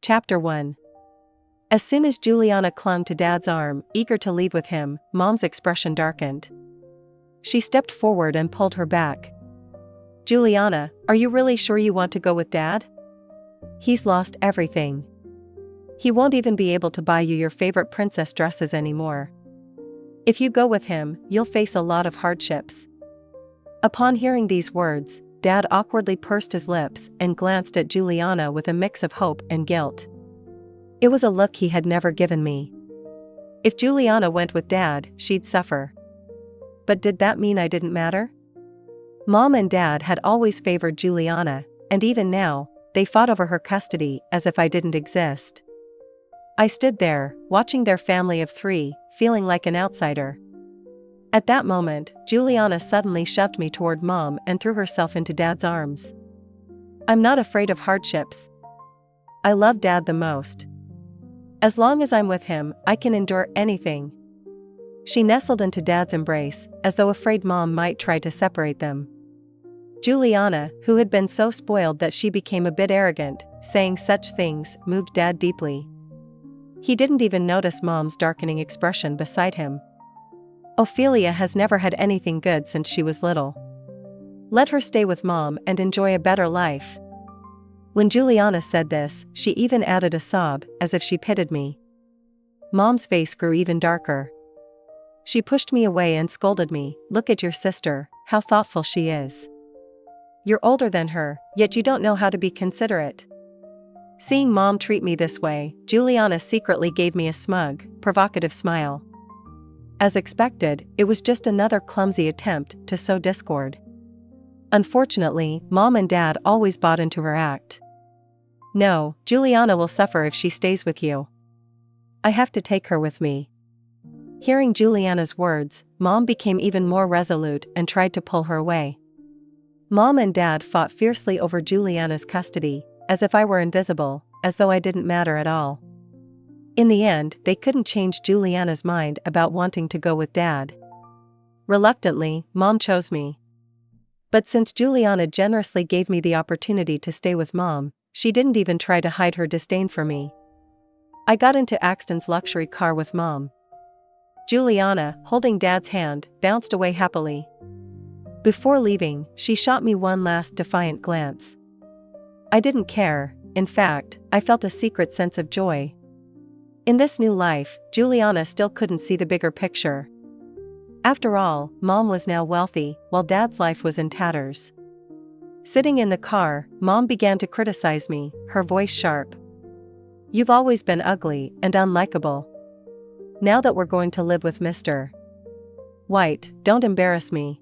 Chapter 1. As soon as Juliana clung to Dad's arm, eager to leave with him, Mom's expression darkened. She stepped forward and pulled her back. "Juliana, are you really sure you want to go with Dad? He's lost everything. He won't even be able to buy you your favorite princess dresses anymore. If you go with him, you'll face a lot of hardships." Upon hearing these words, Dad awkwardly pursed his lips and glanced at Juliana with a mix of hope and guilt. It was a look he had never given me. If Juliana went with Dad, she'd suffer. But did that mean I didn't matter? Mom and Dad had always favored Juliana, and even now, they fought over her custody as if I didn't exist. I stood there, watching their family of 3, feeling like an outsider. At that moment, Juliana suddenly shoved me toward Mom and threw herself into Dad's arms. "I'm not afraid of hardships. I love Dad the most. As long as I'm with him, I can endure anything." She nestled into Dad's embrace, as though afraid Mom might try to separate them. Juliana, who had been so spoiled that she became a bit arrogant, saying such things, moved Dad deeply. He didn't even notice Mom's darkening expression beside him. "Ophelia has never had anything good since she was little. Let her stay with Mom and enjoy a better life." When Juliana said this, she even added a sob, as if she pitied me. Mom's face grew even darker. She pushed me away and scolded me, "Look at your sister, how thoughtful she is. You're older than her, yet you don't know how to be considerate." Seeing Mom treat me this way, Juliana secretly gave me a smug, provocative smile. As expected, it was just another clumsy attempt to sow discord. Unfortunately, Mom and Dad always bought into her act. "No, Juliana will suffer if she stays with you. I have to take her with me." Hearing Juliana's words, Mom became even more resolute and tried to pull her away. Mom and Dad fought fiercely over Juliana's custody, as if I were invisible, as though I didn't matter at all. In the end, they couldn't change Juliana's mind about wanting to go with Dad. Reluctantly, Mom chose me. But since Juliana generously gave me the opportunity to stay with Mom, she didn't even try to hide her disdain for me. I got into Axton's luxury car with Mom. Juliana, holding Dad's hand, bounced away happily. Before leaving, she shot me one last defiant glance. I didn't care. In fact, I felt a secret sense of joy. In this new life, Juliana still couldn't see the bigger picture. After all, Mom was now wealthy, while Dad's life was in tatters. Sitting in the car, Mom began to criticize me, her voice sharp. "You've always been ugly and unlikable. Now that we're going to live with Mr. White, don't embarrass me."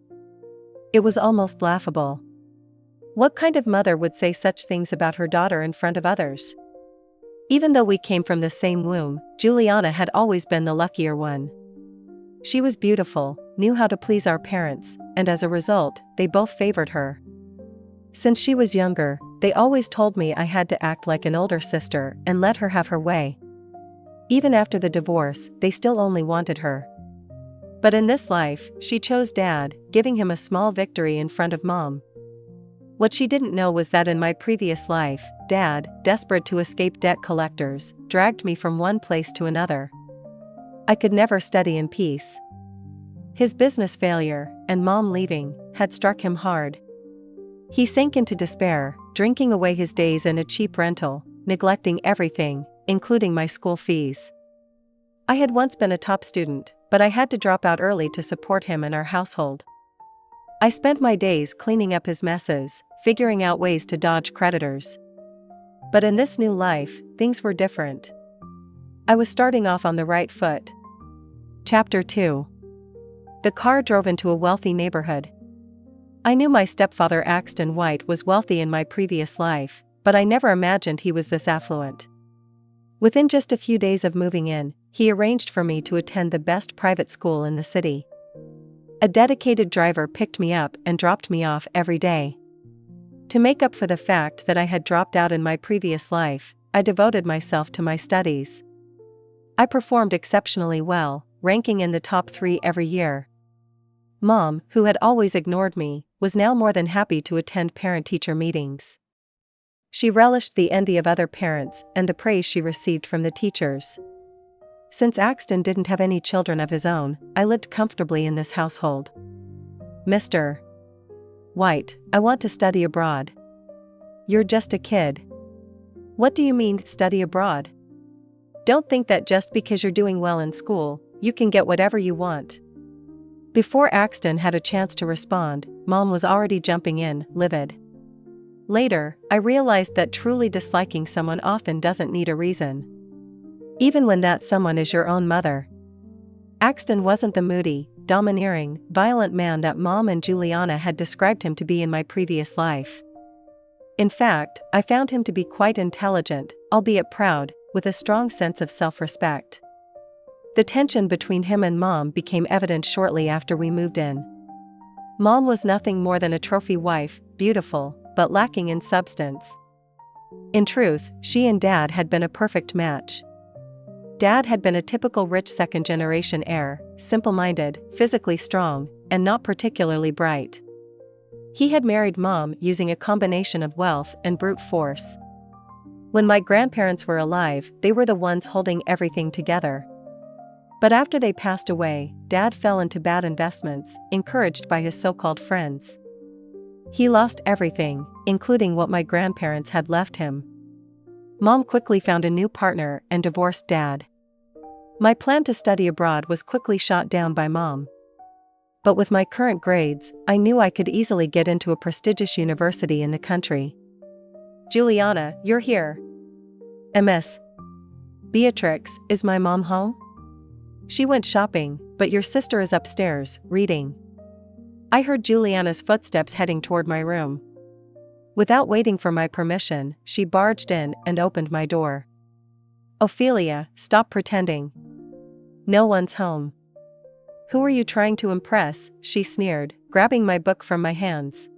It was almost laughable. What kind of mother would say such things about her daughter in front of others? Even though we came from the same womb, Juliana had always been the luckier one. She was beautiful, knew how to please our parents, and as a result, they both favored her. Since she was younger, they always told me I had to act like an older sister and let her have her way. Even after the divorce, they still only wanted her. But in this life, she chose Dad, giving him a small victory in front of Mom. What she didn't know was that in my previous life, Dad, desperate to escape debt collectors, dragged me from one place to another. I could never study in peace. His business failure, and Mom leaving, had struck him hard. He sank into despair, drinking away his days in a cheap rental, neglecting everything, including my school fees. I had once been a top student, but I had to drop out early to support him and our household. I spent my days cleaning up his messes, figuring out ways to dodge creditors. But in this new life, things were different. I was starting off on the right foot. Chapter 2. The car drove into a wealthy neighborhood. I knew my stepfather Axton White was wealthy in my previous life, but I never imagined he was this affluent. Within just a few days of moving in, he arranged for me to attend the best private school in the city. A dedicated driver picked me up and dropped me off every day. To make up for the fact that I had dropped out in my previous life, I devoted myself to my studies. I performed exceptionally well, ranking in the top 3 every year. Mom, who had always ignored me, was now more than happy to attend parent-teacher meetings. She relished the envy of other parents and the praise she received from the teachers. Since Axton didn't have any children of his own, I lived comfortably in this household. Mr. White, I want to study abroad. You're just a kid. What do you mean, study abroad? Don't think that just because you're doing well in school, you can get whatever you want. Before Axton had a chance to respond, Mom was already jumping in, livid. Later, I realized that truly disliking someone often doesn't need a reason. Even when that someone is your own mother. Axton wasn't the moody, domineering, violent man that Mom and Juliana had described him to be in my previous life. In fact, I found him to be quite intelligent, albeit proud, with a strong sense of self-respect. The tension between him and Mom became evident shortly after we moved in. Mom was nothing more than a trophy wife, beautiful, but lacking in substance. In truth, she and Dad had been a perfect match. Dad had been a typical rich second-generation heir, simple-minded, physically strong, and not particularly bright. He had married Mom using a combination of wealth and brute force. When my grandparents were alive, they were the ones holding everything together. But after they passed away, Dad fell into bad investments, encouraged by his so-called friends. He lost everything, including what my grandparents had left him. Mom quickly found a new partner and divorced Dad. My plan to study abroad was quickly shot down by Mom. But with my current grades, I knew I could easily get into a prestigious university in the country. Juliana, you're here. Miss Beatrix, is my mom home? She went shopping, but your sister is upstairs, reading. I heard Juliana's footsteps heading toward my room. Without waiting for my permission, she barged in and opened my door. Ophelia, stop pretending. No one's home. Who are you trying to impress? She sneered, grabbing my book from my hands.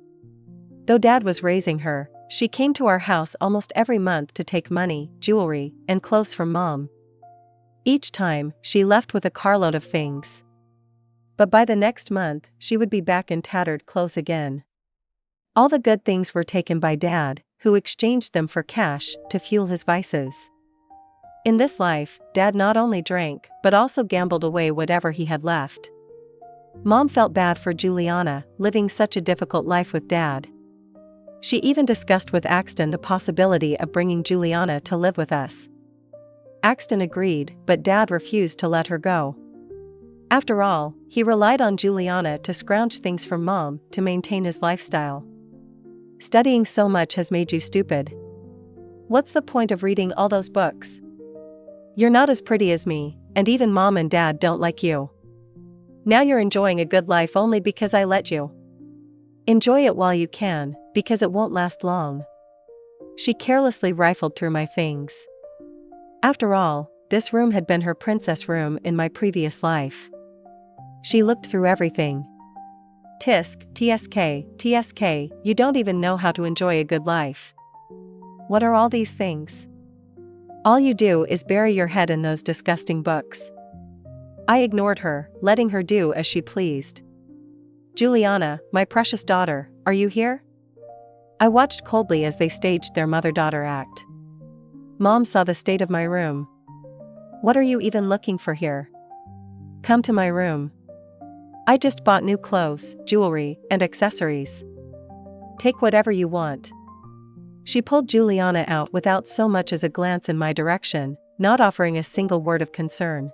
Though Dad was raising her, she came to our house almost every month to take money, jewelry, and clothes from Mom. Each time, she left with a carload of things. But by the next month, she would be back in tattered clothes again. All the good things were taken by Dad, who exchanged them for cash to fuel his vices. In this life, Dad not only drank, but also gambled away whatever he had left. Mom felt bad for Juliana, living such a difficult life with Dad. She even discussed with Axton the possibility of bringing Juliana to live with us. Axton agreed, but Dad refused to let her go. After all, he relied on Juliana to scrounge things from Mom to maintain his lifestyle. Studying so much has made you stupid. What's the point of reading all those books? You're not as pretty as me, and even Mom and Dad don't like you. Now you're enjoying a good life only because I let you. Enjoy it while you can, because it won't last long. She carelessly rifled through my things. After all, this room had been her princess room in my previous life. She looked through everything. Tisk, TSK, you don't even know how to enjoy a good life. What are all these things? All you do is bury your head in those disgusting books. I ignored her, letting her do as she pleased. Juliana, my precious daughter, are you here? I watched coldly as they staged their mother-daughter act. Mom saw the state of my room. What are you even looking for here? Come to my room. I just bought new clothes, jewelry, and accessories. Take whatever you want. She pulled Juliana out without so much as a glance in my direction, not offering a single word of concern.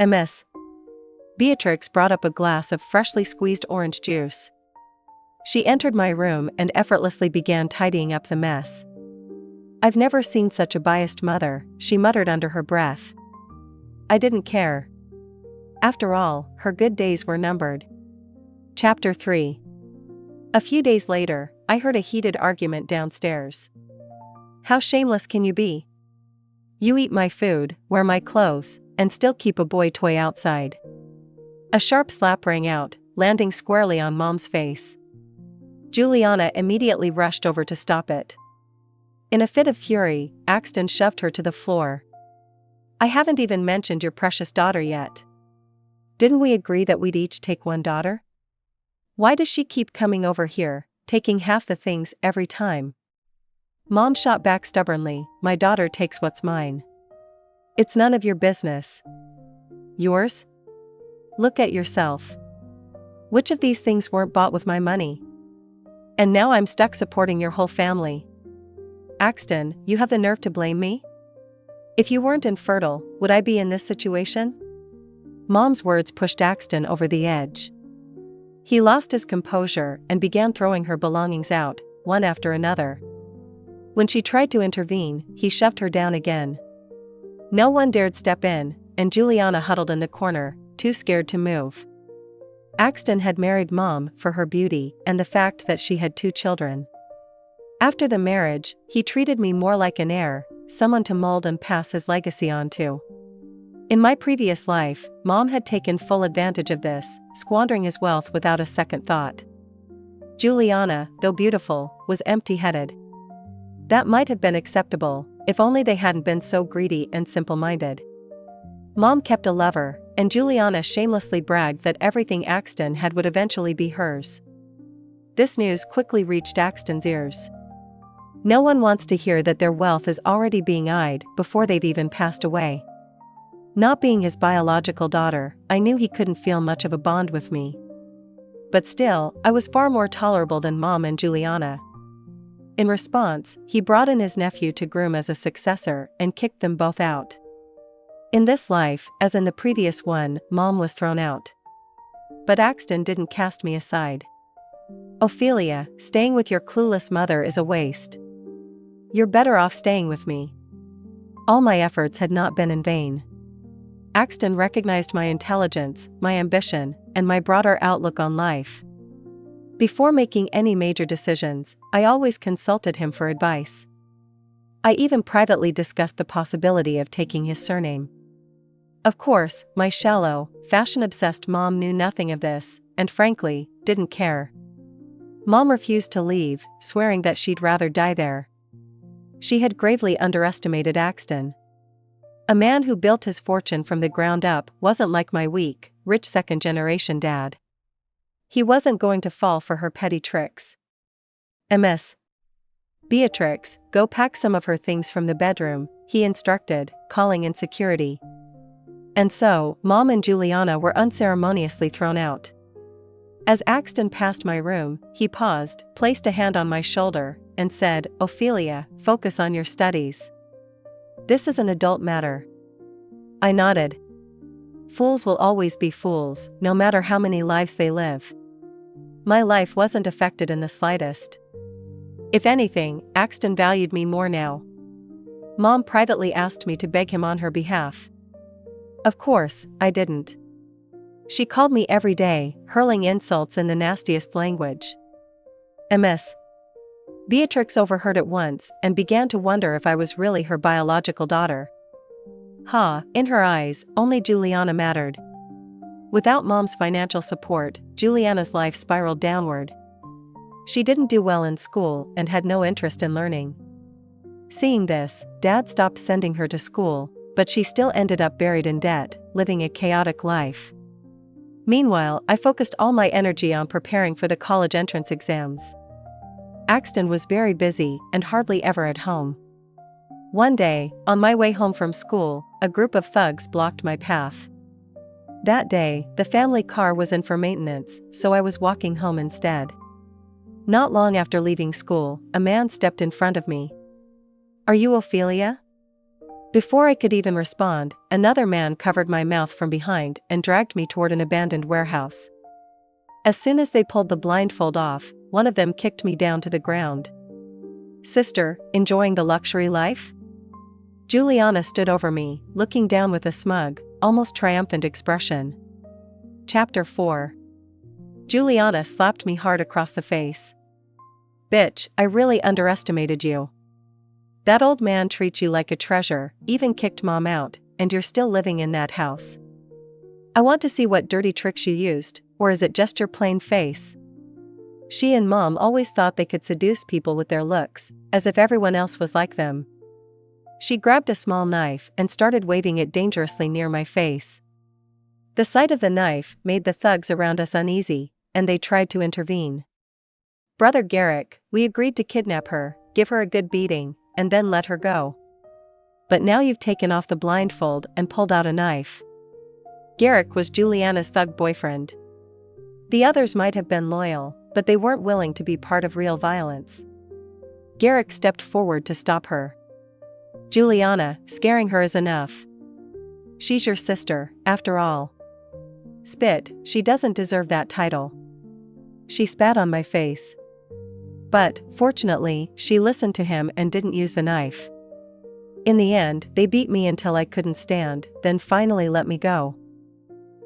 Miss Beatrix brought up a glass of freshly squeezed orange juice. She entered my room and effortlessly began tidying up the mess. I've never seen such a biased mother, she muttered under her breath. I didn't care. After all, her good days were numbered. Chapter 3. A few days later, I heard a heated argument downstairs. How shameless can you be? You eat my food, wear my clothes, and still keep a boy toy outside. A sharp slap rang out, landing squarely on Mom's face. Juliana immediately rushed over to stop it. In a fit of fury, Axton shoved her to the floor. I haven't even mentioned your precious daughter yet. Didn't we agree that we'd each take one daughter? Why does she keep coming over here, taking half the things every time? Mom shot back stubbornly, "My daughter takes what's mine. It's none of your business." "Yours? Look at yourself. Which of these things weren't bought with my money? And now I'm stuck supporting your whole family. Axton, you have the nerve to blame me? If you weren't infertile, would I be in this situation?" Mom's words pushed Axton over the edge. He lost his composure and began throwing her belongings out, one after another. When she tried to intervene, he shoved her down again. No one dared step in, and Juliana huddled in the corner, too scared to move. Axton had married Mom for her beauty and the fact that she had 2 children. After the marriage, he treated me more like an heir, someone to mold and pass his legacy on to. In my previous life, Mom had taken full advantage of this, squandering his wealth without a second thought. Juliana, though beautiful, was empty-headed. That might have been acceptable, if only they hadn't been so greedy and simple-minded. Mom kept a lover, and Juliana shamelessly bragged that everything Axton had would eventually be hers. This news quickly reached Axton's ears. No one wants to hear that their wealth is already being eyed before they've even passed away. Not being his biological daughter, I knew he couldn't feel much of a bond with me. But still, I was far more tolerable than Mom and Juliana. In response, he brought in his nephew to groom as a successor and kicked them both out. In this life, as in the previous one, Mom was thrown out. But Axton didn't cast me aside. "Ophelia, staying with your clueless mother is a waste. You're better off staying with me." All my efforts had not been in vain. Axton recognized my intelligence, my ambition, and my broader outlook on life. Before making any major decisions, I always consulted him for advice. I even privately discussed the possibility of taking his surname. Of course, my shallow, fashion-obsessed mom knew nothing of this, and frankly, didn't care. Mom refused to leave, swearing that she'd rather die there. She had gravely underestimated Axton. A man who built his fortune from the ground up wasn't like my weak, rich second-generation dad. He wasn't going to fall for her petty tricks. "Miss Beatrix, go pack some of her things from the bedroom," he instructed, calling in security. And so, Mom and Juliana were unceremoniously thrown out. As Axton passed my room, he paused, placed a hand on my shoulder, and said, "Ophelia, focus on your studies. This is an adult matter." I nodded. Fools will always be fools, no matter how many lives they live. My life wasn't affected in the slightest. If anything, Axton valued me more now. Mom privately asked me to beg him on her behalf. Of course, I didn't. She called me every day, hurling insults in the nastiest language. Miss Beatrix overheard it once and began to wonder if I was really her biological daughter. In her eyes, only Juliana mattered. Without Mom's financial support, Juliana's life spiraled downward. She didn't do well in school and had no interest in learning. Seeing this, Dad stopped sending her to school, but she still ended up buried in debt, living a chaotic life. Meanwhile, I focused all my energy on preparing for the college entrance exams. Axton was very busy and hardly ever at home. One day, on my way home from school, a group of thugs blocked my path. That day, the family car was in for maintenance, so I was walking home instead. Not long after leaving school, a man stepped in front of me. "Are you Ophelia?" Before I could even respond, another man covered my mouth from behind and dragged me toward an abandoned warehouse. As soon as they pulled the blindfold off, one of them kicked me down to the ground. "Sister, enjoying the luxury life?" Juliana stood over me, looking down with a smug, almost triumphant expression. Chapter 4. Juliana slapped me hard across the face. "Bitch, I really underestimated you. That old man treats you like a treasure, even kicked Mom out, and you're still living in that house. I want to see what dirty tricks you used, or is it just your plain face?" She and Mom always thought they could seduce people with their looks, as if everyone else was like them. She grabbed a small knife and started waving it dangerously near my face. The sight of the knife made the thugs around us uneasy, and they tried to intervene. "Brother Garrick, we agreed to kidnap her, give her a good beating, and then let her go. But now you've taken off the blindfold and pulled out a knife. Garrick was Juliana's thug boyfriend. The others might have been loyal, but they weren't willing to be part of real violence. Garrick stepped forward to stop her. Juliana, scaring her is enough. She's your sister, after all. Spit, she doesn't deserve that title. She spat on my face. But, fortunately, she listened to him and didn't use the knife. In the end, they beat me until I couldn't stand, then finally let me go.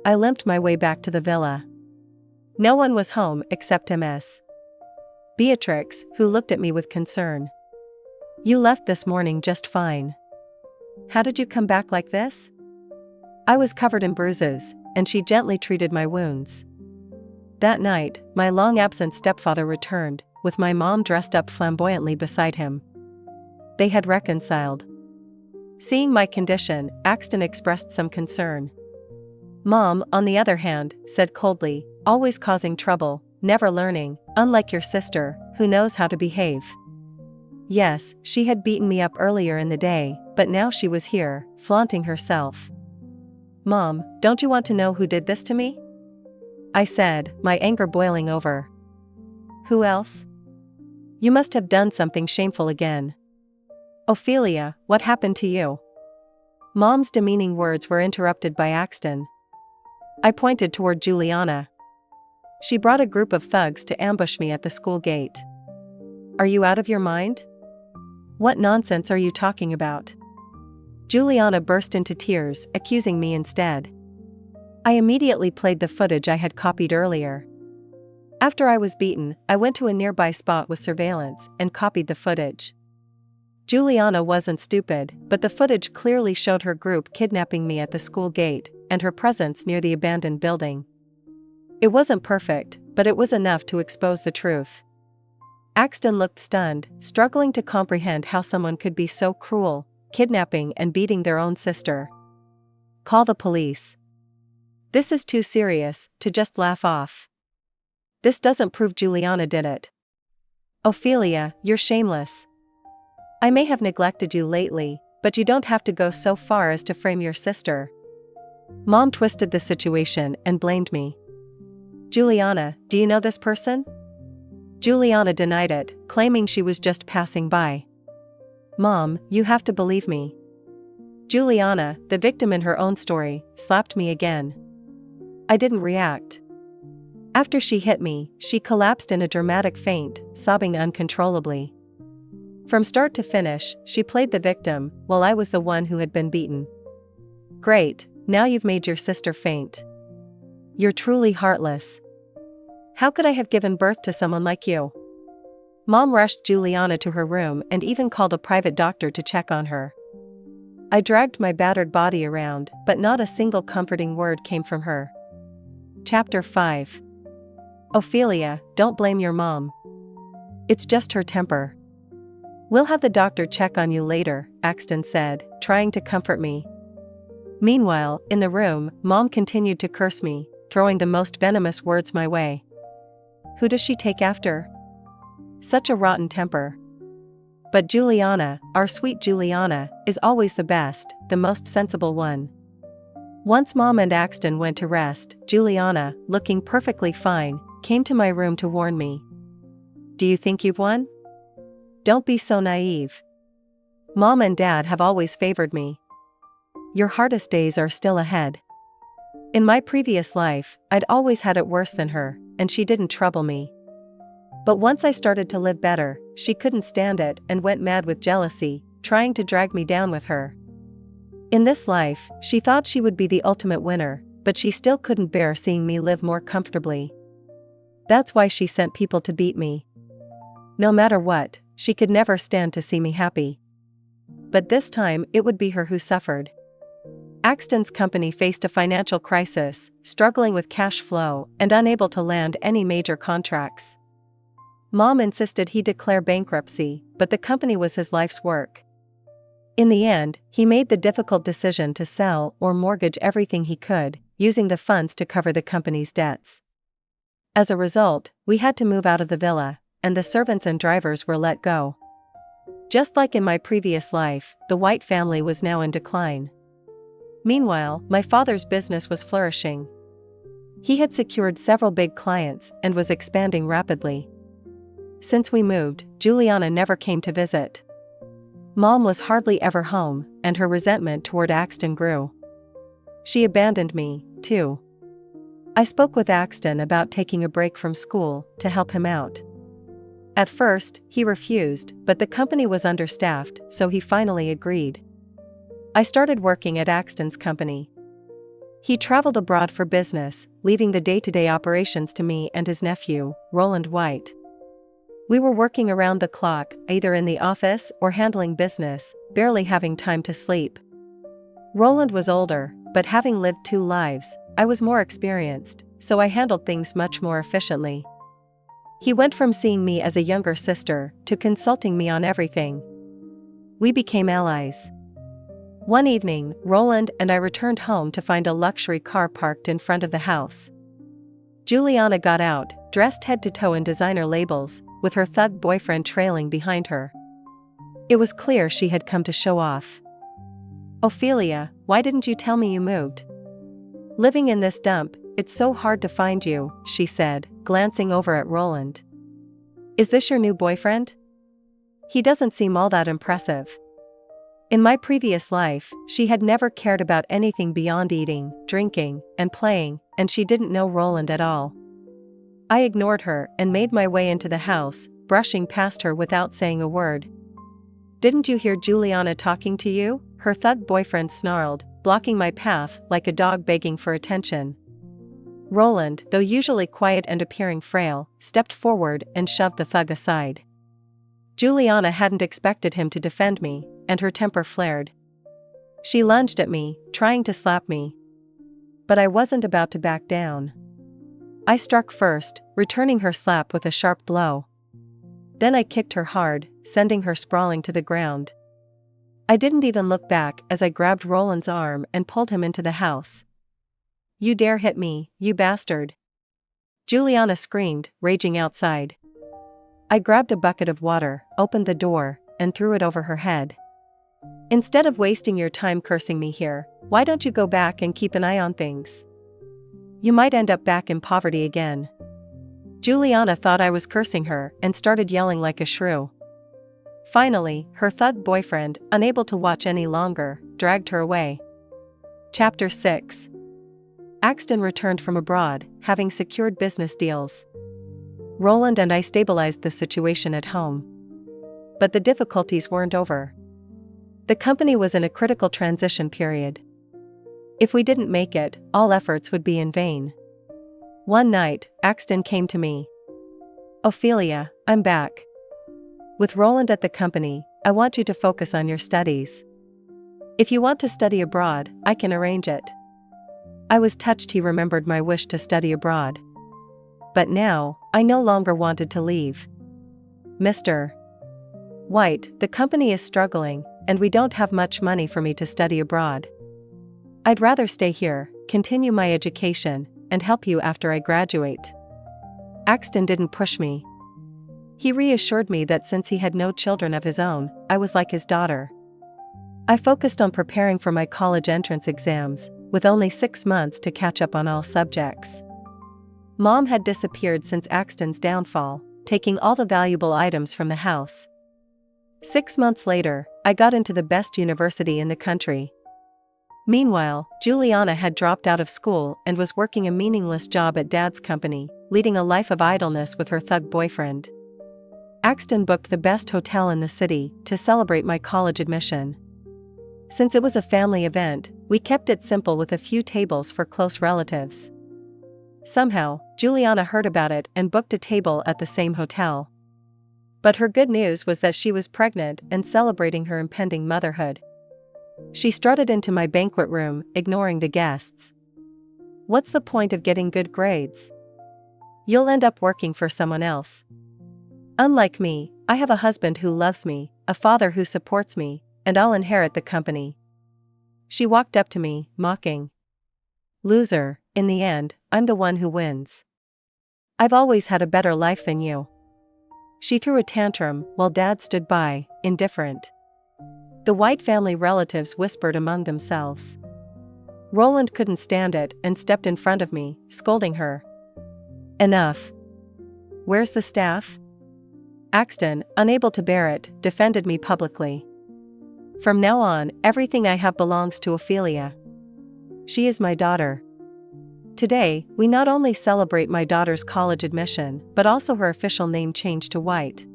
I limped my way back to the villa. No one was home except Ms. Beatrix, who looked at me with concern. You left this morning just fine. How did you come back like this? I was covered in bruises, and she gently treated my wounds. That night, my long-absent stepfather returned, with my mom dressed up flamboyantly beside him. They had reconciled. Seeing my condition, Axton expressed some concern. Mom, on the other hand, said coldly, always causing trouble, never learning, unlike your sister, who knows how to behave. Yes, she had beaten me up earlier in the day, but now she was here, flaunting herself. Mom, don't you want to know who did this to me? I said, my anger boiling over. Who else? You must have done something shameful again. Ophelia, what happened to you? Mom's demeaning words were interrupted by Axton. I pointed toward Juliana. She brought a group of thugs to ambush me at the school gate. Are you out of your mind? What nonsense are you talking about? Juliana burst into tears, accusing me instead. I immediately played the footage I had copied earlier. After I was beaten, I went to a nearby spot with surveillance and copied the footage. Juliana wasn't stupid, but the footage clearly showed her group kidnapping me at the school gate, and her presence near the abandoned building. It wasn't perfect, but it was enough to expose the truth. Axton looked stunned, struggling to comprehend how someone could be so cruel, kidnapping and beating their own sister. Call the police. This is too serious to just laugh off. This doesn't prove Juliana did it. Ophelia, you're shameless. I may have neglected you lately, but you don't have to go so far as to frame your sister. Mom twisted the situation and blamed me. Juliana, do you know this person? Juliana denied it, claiming she was just passing by. Mom, you have to believe me. Juliana, the victim in her own story, slapped me again. I didn't react. After she hit me, she collapsed in a dramatic faint, sobbing uncontrollably. From start to finish, she played the victim, while I was the one who had been beaten. Great, now you've made your sister faint. You're truly heartless. How could I have given birth to someone like you? Mom rushed Juliana to her room and even called a private doctor to check on her. I dragged my battered body around, but not a single comforting word came from her. Chapter 5. Ophelia, don't blame your mom. It's just her temper. We'll have the doctor check on you later, Axton said, trying to comfort me. Meanwhile, in the room, Mom continued to curse me, throwing the most venomous words my way. Who does she take after? Such a rotten temper. But Juliana, our sweet Juliana, is always the best, the most sensible one. Once Mom and Axton went to rest, Juliana, looking perfectly fine, came to my room to warn me. Do you think you've won? Don't be so naive. Mom and Dad have always favored me. Your hardest days are still ahead. In my previous life, I'd always had it worse than her, and she didn't trouble me. But once I started to live better, she couldn't stand it and went mad with jealousy, trying to drag me down with her. In this life, she thought she would be the ultimate winner, but she still couldn't bear seeing me live more comfortably. That's why she sent people to beat me. No matter what, she could never stand to see me happy. But this time, it would be her who suffered. Axton's company faced a financial crisis, struggling with cash flow and unable to land any major contracts. Mom insisted he declare bankruptcy, but the company was his life's work. In the end, he made the difficult decision to sell or mortgage everything he could, using the funds to cover the company's debts. As a result, we had to move out of the villa, and the servants and drivers were let go. Just like in my previous life, the White family was now in decline. Meanwhile, my father's business was flourishing. He had secured several big clients and was expanding rapidly. Since we moved, Juliana never came to visit. Mom was hardly ever home, and her resentment toward Axton grew. She abandoned me, too. I spoke with Axton about taking a break from school to help him out. At first, he refused, but the company was understaffed, so he finally agreed. I started working at Axton's company. He traveled abroad for business, leaving the day-to-day operations to me and his nephew, Roland White. We were working around the clock, either in the office or handling business, barely having time to sleep. Roland was older, but having lived 2 lives, I was more experienced, so I handled things much more efficiently. He went from seeing me as a younger sister to consulting me on everything. We became allies. One evening, Roland and I returned home to find a luxury car parked in front of the house. Juliana got out, dressed head to toe in designer labels, with her thug boyfriend trailing behind her. It was clear she had come to show off. "Ophelia, why didn't you tell me you moved? Living in this dump, it's so hard to find you," she said, glancing over at Roland. "Is this your new boyfriend? He doesn't seem all that impressive." In my previous life, she had never cared about anything beyond eating, drinking, and playing, and she didn't know Roland at all. I ignored her and made my way into the house, brushing past her without saying a word. "Didn't you hear Juliana talking to you?" her thug boyfriend snarled, blocking my path like a dog begging for attention. Roland, though usually quiet and appearing frail, stepped forward and shoved the thug aside. Juliana hadn't expected him to defend me, and her temper flared. She lunged at me, trying to slap me. But I wasn't about to back down. I struck first, returning her slap with a sharp blow. Then I kicked her hard, sending her sprawling to the ground. I didn't even look back as I grabbed Roland's arm and pulled him into the house. "You dare hit me, you bastard!" Juliana screamed, raging outside. I grabbed a bucket of water, opened the door, and threw it over her head. "Instead of wasting your time cursing me here, why don't you go back and keep an eye on things? You might end up back in poverty again." Juliana thought I was cursing her and started yelling like a shrew. Finally, her thug boyfriend, unable to watch any longer, dragged her away. Chapter 6. Axton returned from abroad, having secured business deals. Roland and I stabilized the situation at home. But the difficulties weren't over. The company was in a critical transition period. If we didn't make it, all efforts would be in vain. One night, Axton came to me. "Ophelia, I'm back. With Roland at the company, I want you to focus on your studies. If you want to study abroad, I can arrange it." I was touched he remembered my wish to study abroad. But now, I no longer wanted to leave. "Mr. White, the company is struggling, and we don't have much money for me to study abroad. I'd rather stay here, continue my education, and help you after I graduate." Axton didn't push me. He reassured me that since he had no children of his own, I was like his daughter. I focused on preparing for my college entrance exams, with only 6 months to catch up on all subjects. Mom had disappeared since Axton's downfall, taking all the valuable items from the house. 6 months later, I got into the best university in the country. Meanwhile, Juliana had dropped out of school and was working a meaningless job at Dad's company, leading a life of idleness with her thug boyfriend. Axton booked the best hotel in the city to celebrate my college admission. Since it was a family event, we kept it simple with a few tables for close relatives. Somehow, Juliana heard about it and booked a table at the same hotel. But her good news was that she was pregnant and celebrating her impending motherhood. She strutted into my banquet room, ignoring the guests. "What's the point of getting good grades? You'll end up working for someone else. Unlike me, I have a husband who loves me, a father who supports me, and I'll inherit the company." She walked up to me, mocking. "Loser, in the end, I'm the one who wins. I've always had a better life than you." She threw a tantrum while Dad stood by, indifferent. The White family relatives whispered among themselves. Roland couldn't stand it and stepped in front of me, scolding her. "Enough. Where's the staff?" Axton, unable to bear it, defended me publicly. "From now on, everything I have belongs to Ophelia. She is my daughter. Today, we not only celebrate my daughter's college admission, but also her official name change to White."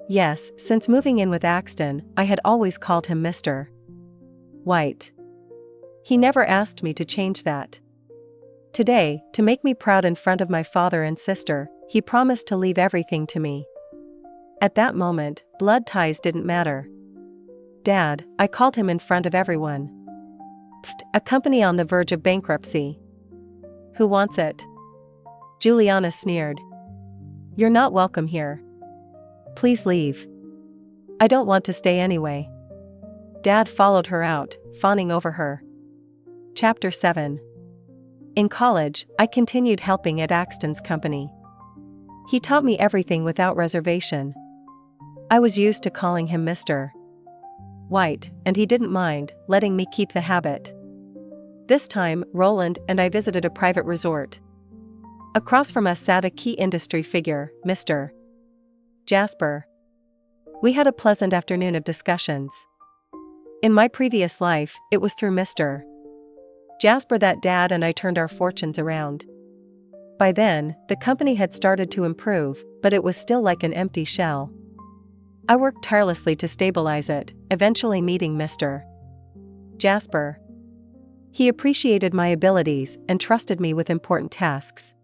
Yes, since moving in with Axton, I had always called him Mr. White. He never asked me to change that. Today, to make me proud in front of my father and sister, he promised to leave everything to me. At that moment, blood ties didn't matter. "Dad," I called him in front of everyone. "Pfft, a company on the verge of bankruptcy. Who wants it?" Juliana sneered. "You're not welcome here. Please leave." "I don't want to stay anyway." Dad followed her out, fawning over her. Chapter 7. In college, I continued helping at Axton's company. He taught me everything without reservation. I was used to calling him Mr. White, and he didn't mind letting me keep the habit. This time, Roland and I visited a private resort. Across from us sat a key industry figure, Mr. Jasper. We had a pleasant afternoon of discussions. In my previous life, it was through Mr. Jasper that Dad and I turned our fortunes around. By then, the company had started to improve, but it was still like an empty shell. I worked tirelessly to stabilize it, eventually meeting Mr. Jasper. He appreciated my abilities and trusted me with important tasks.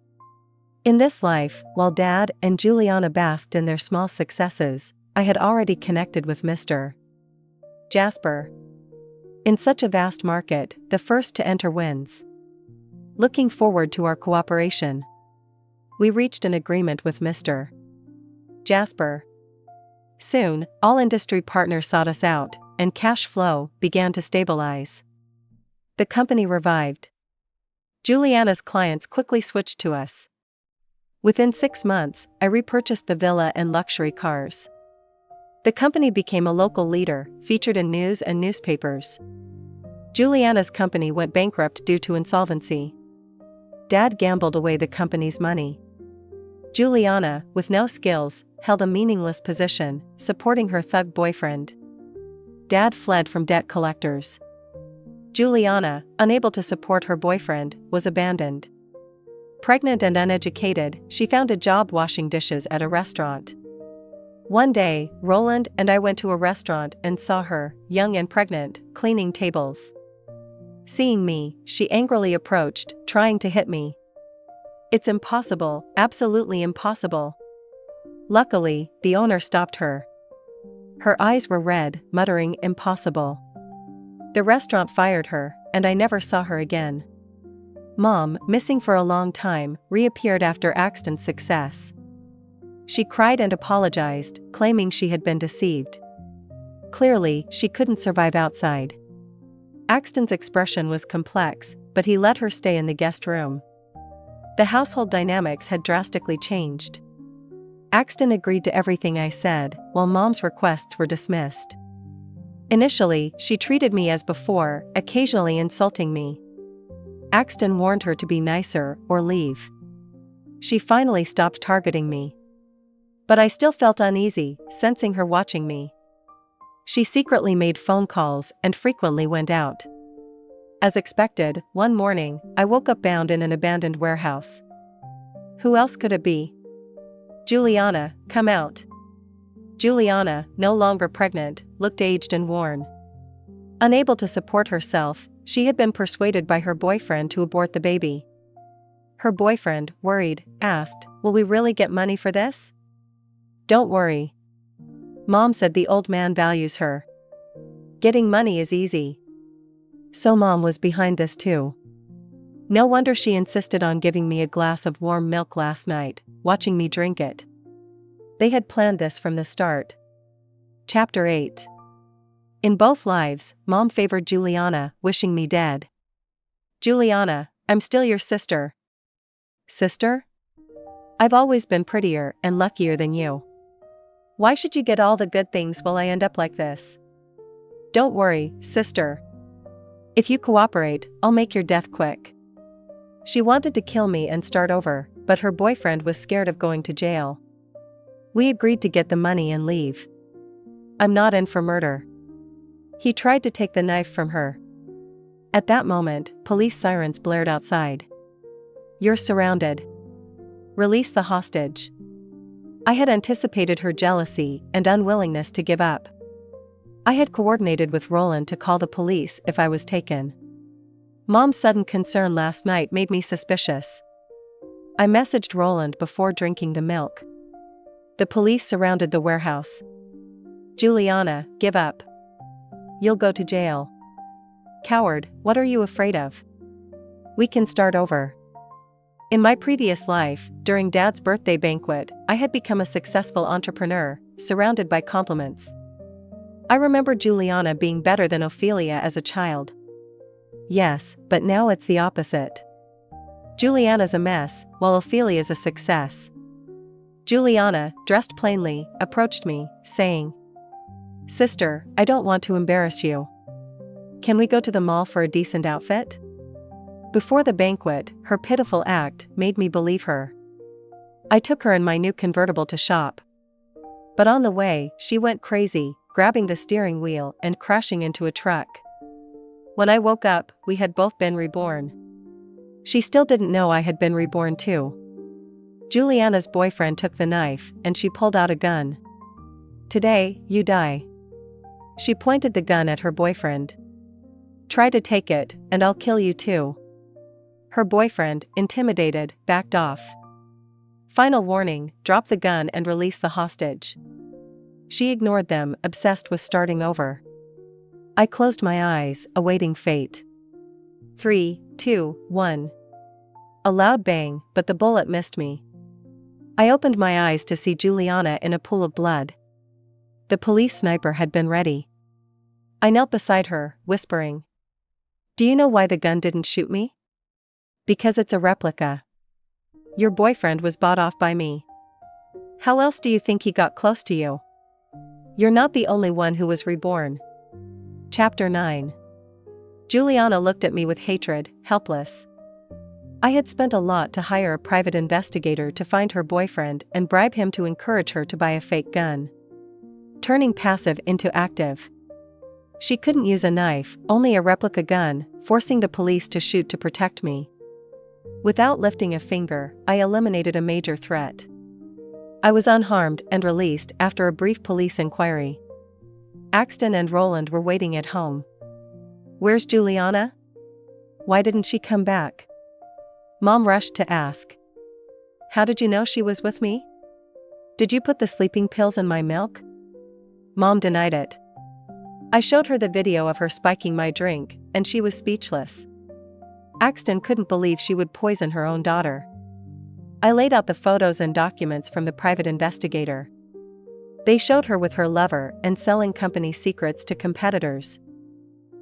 In this life, while Dad and Juliana basked in their small successes, I had already connected with Mr. Jasper. In such a vast market, the first to enter wins. Looking forward to our cooperation. We reached an agreement with Mr. Jasper. Soon, all industry partners sought us out, and cash flow began to stabilize. The company revived. Juliana's clients quickly switched to us. Within 6 months, I repurchased the villa and luxury cars. The company became a local leader, featured in news and newspapers. Juliana's company went bankrupt due to insolvency. Dad gambled away the company's money. Juliana, with no skills, held a meaningless position, supporting her thug boyfriend. Dad fled from debt collectors. Juliana, unable to support her boyfriend, was abandoned. Pregnant and uneducated, she found a job washing dishes at a restaurant. One day, Roland and I went to a restaurant and saw her, young and pregnant, cleaning tables. Seeing me, she angrily approached, trying to hit me. "It's impossible, absolutely impossible." Luckily, the owner stopped her. Her eyes were red, muttering impossible. The restaurant fired her, and I never saw her again. Mom, missing for a long time, reappeared after Axton's success. She cried and apologized, claiming she had been deceived. Clearly, she couldn't survive outside. Axton's expression was complex, but he let her stay in the guest room. The household dynamics had drastically changed. Axton agreed to everything I said, while Mom's requests were dismissed. Initially, she treated me as before, occasionally insulting me. Axton warned her to be nicer or leave. She finally stopped targeting me. But I still felt uneasy, sensing her watching me. She secretly made phone calls and frequently went out. As expected, one morning, I woke up bound in an abandoned warehouse. Who else could it be? "Juliana, come out." Juliana, no longer pregnant, looked aged and worn. Unable to support herself, she had been persuaded by her boyfriend to abort the baby. Her boyfriend, worried, asked, "Will we really get money for this?" "Don't worry. Mom said the old man values her. Getting money is easy." So Mom was behind this too. No wonder she insisted on giving me a glass of warm milk last night, watching me drink it. They had planned this from the start. Chapter 8. In both lives, Mom favored Juliana, wishing me dead. "Juliana, I'm still your sister." "Sister? I've always been prettier and luckier than you." Why should you get all the good things while I end up like this? Don't worry, sister. If you cooperate, I'll make your death quick. She wanted to kill me and start over, but her boyfriend was scared of going to jail. We agreed to get the money and leave. I'm not in for murder. He tried to take the knife from her. At that moment, police sirens blared outside. You're surrounded. Release the hostage. I had anticipated her jealousy and unwillingness to give up. I had coordinated with Roland to call the police if I was taken. Mom's sudden concern last night made me suspicious. I messaged Roland before drinking the milk. The police surrounded the warehouse. Juliana, give up. You'll go to jail. Coward, what are you afraid of? We can start over. In my previous life, during Dad's birthday banquet, I had become a successful entrepreneur, surrounded by compliments. I remember Juliana being better than Ophelia as a child. Yes, but now it's the opposite. Juliana's a mess, while Ophelia's a success. Juliana, dressed plainly, approached me, saying, Sister, I don't want to embarrass you. Can we go to the mall for a decent outfit? Before the banquet, her pitiful act made me believe her. I took her in my new convertible to shop. But on the way, she went crazy, grabbing the steering wheel and crashing into a truck. When I woke up, we had both been reborn. She still didn't know I had been reborn too. Juliana's boyfriend took the knife, and she pulled out a gun. Today, you die. She pointed the gun at her boyfriend. Try to take it, and I'll kill you too. Her boyfriend, intimidated, backed off. Final warning, drop the gun and release the hostage. She ignored them, obsessed with starting over. I closed my eyes, awaiting fate. 3, 2, 1. A loud bang, but the bullet missed me. I opened my eyes to see Juliana in a pool of blood. The police sniper had been ready. I knelt beside her, whispering, Do you know why the gun didn't shoot me? Because it's a replica. Your boyfriend was bought off by me. How else do you think he got close to you? You're not the only one who was reborn. Chapter 9. Juliana looked at me with hatred, helpless. I had spent a lot to hire a private investigator to find her boyfriend and bribe him to encourage her to buy a fake gun. Turning passive into active. She couldn't use a knife, only a replica gun, forcing the police to shoot to protect me. Without lifting a finger, I eliminated a major threat. I was unharmed and released after a brief police inquiry. Axton and Roland were waiting at home. Where's Juliana? Why didn't she come back? Mom rushed to ask. How did you know she was with me? Did you put the sleeping pills in my milk? Mom denied it. I showed her the video of her spiking my drink, and she was speechless. Axton couldn't believe she would poison her own daughter. I laid out the photos and documents from the private investigator. They showed her with her lover and selling company secrets to competitors.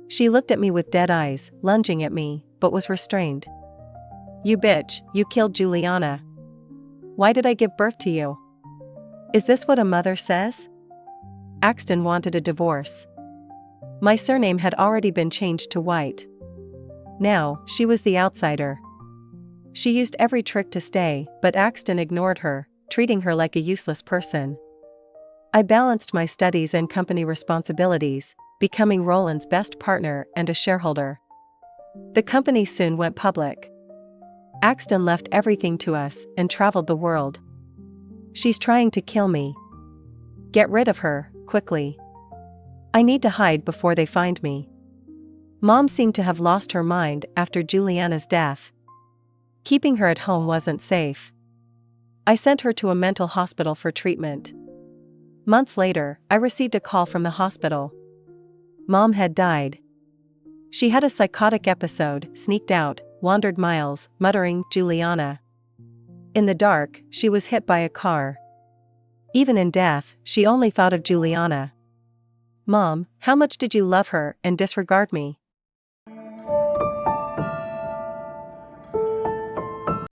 She looked at me with dead eyes, lunging at me, but was restrained. You bitch, you killed Juliana. Why did I give birth to you? Is this what a mother says? Axton wanted a divorce. My surname had already been changed to White. Now, she was the outsider. She used every trick to stay, but Axton ignored her, treating her like a useless person. I balanced my studies and company responsibilities, becoming Roland's best partner and a shareholder. The company soon went public. Axton left everything to us and traveled the world. She's trying to kill me. Get rid of her, quickly. I need to hide before they find me. Mom seemed to have lost her mind after Juliana's death. Keeping her at home wasn't safe. I sent her to a mental hospital for treatment. Months later, I received a call from the hospital. Mom had died. She had a psychotic episode, sneaked out, wandered miles, muttering, Juliana. In the dark, she was hit by a car. Even in death, she only thought of Juliana. Mom, how much did you love her and disregard me?